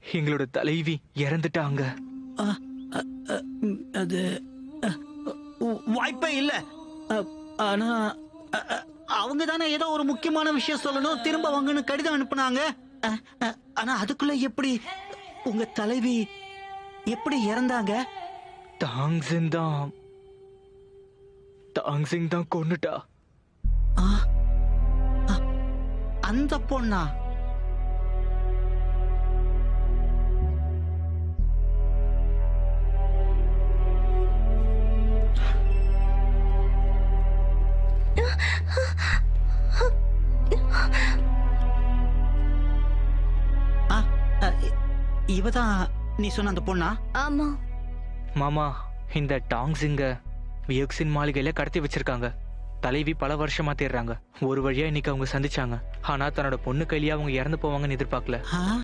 எங்களோட தலைவி இறந்துட்டாங்க. அ, அ, அ, அது அ, வாய்ப்பே இல்ல. அ, ஆனா அவங்க தானே ஏதோ ஒரு முக்கியமான விஷயம் சொல்லணும், திரும்ப வாங்கன்னு கடிதம் அனுப்புனாங்க. அ, அ, ஆனா அதுக்குள்ள எப்படி உங்க தலைவி எப்படி இறந்தாங்க? தாங்ஸின் தான் தாங்ஸிங் தான் கொன்னுட்டா. ஆ, அ, அந்த பொண்ணா? ஆ, அ, இவதான் நீ சொன்ன அந்த பொண்ணா? ஆமா. மாமா, இந்த டாங்ஸிங்க வியோக்சின் மாளிகையில கடத்தி வச்சிருக்காங்க. தலைவி பல வருஷமா தேடுறாங்க. ஒரு வழியா இன்னைக்கு அவங்க சந்திச்சாங்க. ஆனா தன்னோட பொண்ணு கையிலேயே அவங்க இறந்து போவாங்கன்னு எதிர்பார்க்கல. ஆ